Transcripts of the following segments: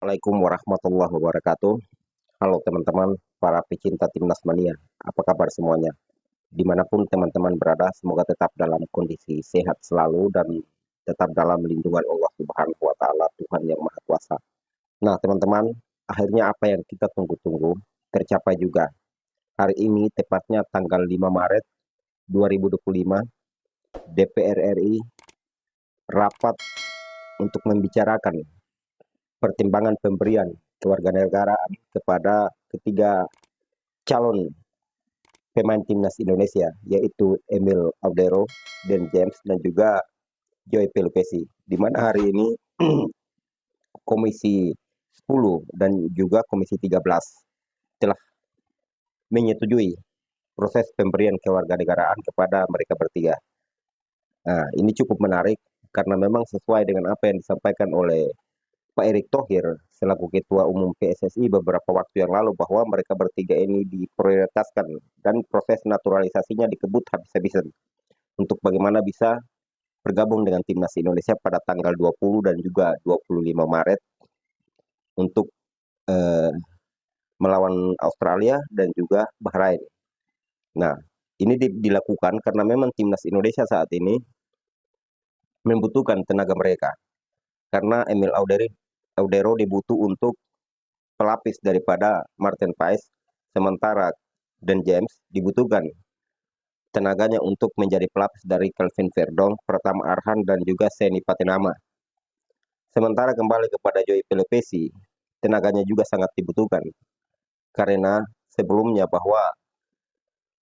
Assalamualaikum warahmatullahi wabarakatuh. Halo teman-teman, para pecinta Timnas Mania. Apa kabar semuanya? Dimanapun teman-teman berada, semoga tetap dalam kondisi sehat selalu dan tetap dalam lindungan Allah Subhanahu wa Ta'ala, Tuhan yang Maha Kuasa. Nah, teman-teman, akhirnya apa yang kita tunggu-tunggu tercapai juga. Hari ini, tepatnya tanggal 5 Maret 2025, DPR RI rapat untuk membicarakan pertimbangan pemberian kewarganegaraan kepada ketiga calon pemain timnas Indonesia, yaitu Emil Audero, Dan James, dan juga Joy Pelupesi. Di mana hari ini Komisi 10 dan juga Komisi 13 telah menyetujui proses pemberian kewarganegaraan kepada mereka bertiga. Nah, ini cukup menarik karena memang sesuai dengan apa yang disampaikan oleh Pak Erick Thohir selaku Ketua Umum PSSI beberapa waktu yang lalu, bahwa mereka bertiga ini diprioritaskan dan proses naturalisasinya dikebut habis-habisan untuk bagaimana bisa bergabung dengan Timnas Indonesia pada tanggal 20 dan juga 25 Maret untuk eh, melawan Australia dan juga Bahrain. Nah, ini dilakukan karena memang Timnas Indonesia saat ini membutuhkan tenaga mereka, karena Emil Audero dibutuh untuk pelapis daripada Martin Paes, sementara Dan James dibutuhkan tenaganya untuk menjadi pelapis dari Kelvin Verdong, Pratama Arhan, dan juga Seni Patinama. Sementara kembali kepada Joy Pelupesi, tenaganya juga sangat dibutuhkan, karena sebelumnya bahwa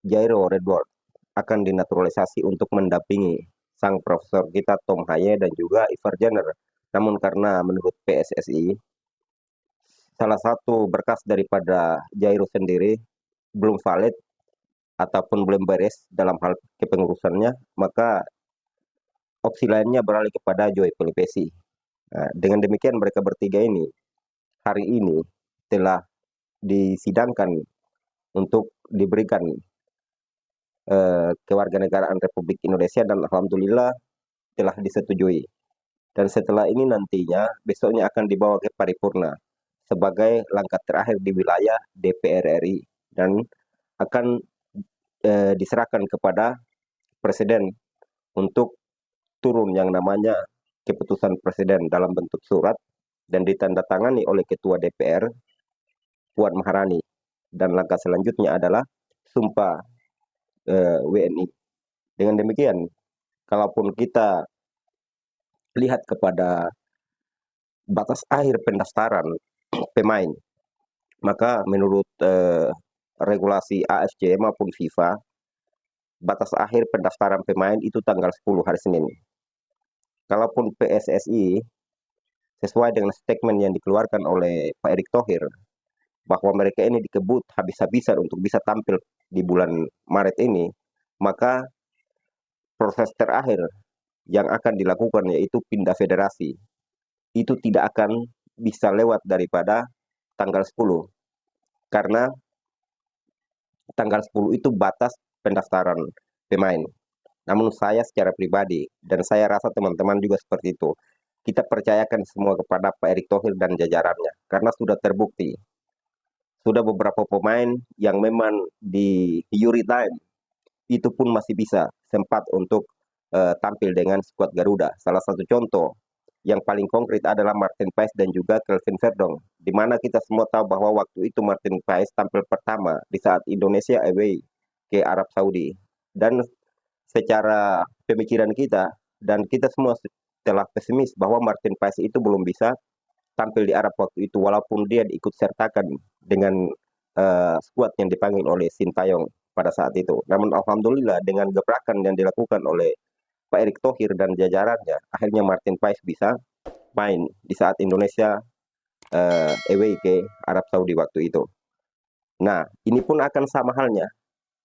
Jairo Redwood akan dinaturalisasi untuk mendampingi sang profesor kita Tom Haye dan juga Ivar Jenner. Namun karena menurut PSSI, salah satu berkas daripada Jairo sendiri belum valid ataupun belum beres dalam hal kepengurusannya, maka opsi lainnya beralih kepada Joy Pelupesi. Nah, dengan demikian mereka bertiga ini hari ini telah disidangkan untuk diberikan kewarganegaraan Republik Indonesia, dan alhamdulillah telah disetujui. Dan setelah ini nantinya besoknya akan dibawa ke paripurna sebagai langkah terakhir di wilayah DPR RI, dan akan diserahkan kepada Presiden untuk turun yang namanya keputusan Presiden dalam bentuk surat dan ditandatangani oleh Ketua DPR Puan Maharani. Dan langkah selanjutnya adalah sumpah WNI. Dengan demikian, kalaupun kita lihat kepada batas akhir pendaftaran pemain, maka menurut regulasi AFC maupun FIFA, batas akhir pendaftaran pemain itu tanggal 10 hari Senin. Kalaupun PSSI sesuai dengan statement yang dikeluarkan oleh Pak Erick Thohir, bahwa mereka ini dikebut habis-habisan untuk bisa tampil di bulan Maret ini, maka proses terakhir yang akan dilakukan yaitu pindah federasi. Itu tidak akan bisa lewat daripada tanggal 10, karena tanggal 10 itu batas pendaftaran pemain. Namun saya secara pribadi, dan saya rasa teman-teman juga seperti itu, kita percayakan semua kepada Pak Erick Thohir dan jajarannya, karena sudah terbukti. Sudah beberapa pemain yang memang di Yuri Time itu pun masih bisa sempat untuk tampil dengan skuad Garuda. Salah satu contoh yang paling konkret adalah Martin Paes dan juga Kelvin Verdong, di mana kita semua tahu bahwa waktu itu Martin Paes tampil pertama di saat Indonesia away ke Arab Saudi, dan secara pemikiran kita dan kita semua telah pesimis bahwa Martin Paes itu belum bisa tampil di Arab waktu itu, walaupun dia diikut sertakan dengan skuad yang dipanggil oleh Sintayong pada saat itu. Namun alhamdulillah dengan gebrakan yang dilakukan oleh Pak Erick Thohir dan jajarannya, akhirnya Martin Paes bisa main di saat Indonesia away ke Arab Saudi waktu itu. Nah, ini pun akan sama halnya,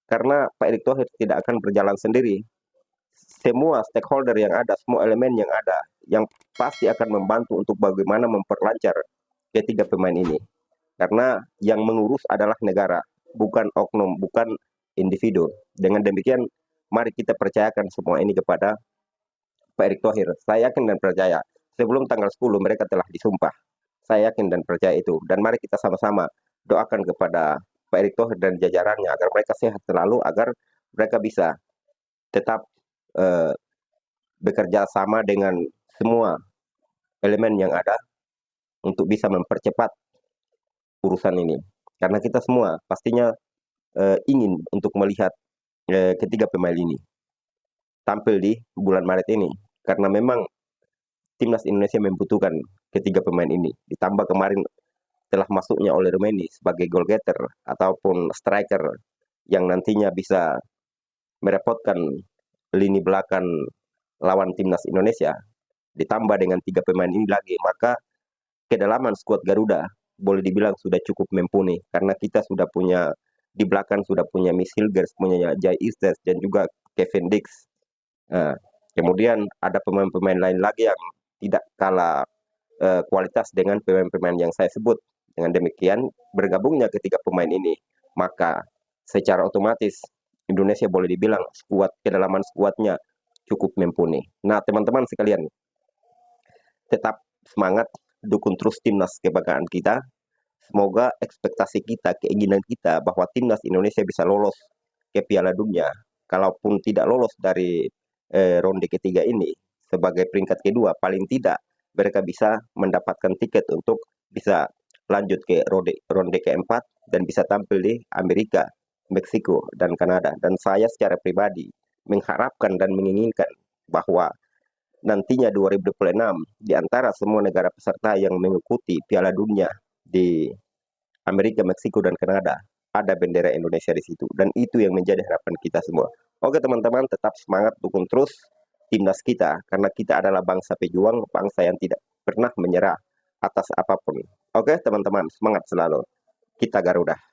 karena Pak Erick Thohir tidak akan berjalan sendiri. Semua stakeholder yang ada, semua elemen yang ada, yang pasti akan membantu untuk bagaimana memperlancar ketiga pemain ini. Karena yang mengurus adalah negara, bukan oknum, bukan individu. Dengan demikian, mari kita percayakan semua ini kepada Pak Erick Thohir. Saya yakin dan percaya, sebelum tanggal 10 mereka telah disumpah Saya yakin dan percaya itu. Dan mari kita sama-sama doakan kepada Pak Erick Thohir dan jajarannya agar mereka sehat selalu, agar mereka bisa tetap eh, bekerja sama dengan semua elemen yang ada untuk bisa mempercepat urusan ini. Karena kita semua pastinya ingin untuk melihat ketiga pemain ini tampil di bulan Maret ini. Karena memang timnas Indonesia membutuhkan ketiga pemain ini. Ditambah kemarin telah masuknya oleh Rumeni sebagai goal getter ataupun striker yang nantinya bisa merepotkan lini belakang lawan timnas Indonesia. Ditambah dengan tiga pemain ini lagi, maka kedalaman skuad Garuda boleh dibilang sudah cukup mumpuni karena kita sudah punya di belakang sudah punya Miss Hilgers, punya Jai Istes dan juga Kevin Dix. Nah, kemudian ada pemain-pemain lain lagi yang tidak kalah kualitas dengan pemain-pemain yang saya sebut. Dengan demikian, bergabungnya ketiga pemain ini, maka secara otomatis Indonesia boleh dibilang kedalaman skuadnya cukup mumpuni. Nah, teman-teman sekalian, tetap semangat, dukung terus timnas kebanggaan kita. Semoga ekspektasi kita, keinginan kita bahwa timnas Indonesia bisa lolos ke Piala Dunia. Kalaupun tidak lolos dari ronde ketiga ini sebagai peringkat kedua, paling tidak mereka bisa mendapatkan tiket untuk bisa lanjut ke ronde keempat dan bisa tampil di Amerika, Meksiko, dan Kanada. Dan saya secara pribadi mengharapkan dan menginginkan bahwa nantinya 2026 di antara semua negara peserta yang mengikuti Piala Dunia di Amerika, Meksiko, dan Kanada ada bendera Indonesia di situ. Dan itu yang menjadi harapan kita semua. Oke teman-teman, tetap semangat, dukung terus timnas kita. Karena kita adalah bangsa pejuang, bangsa yang tidak pernah menyerah atas apapun. Oke teman-teman, semangat selalu. Kita Garuda.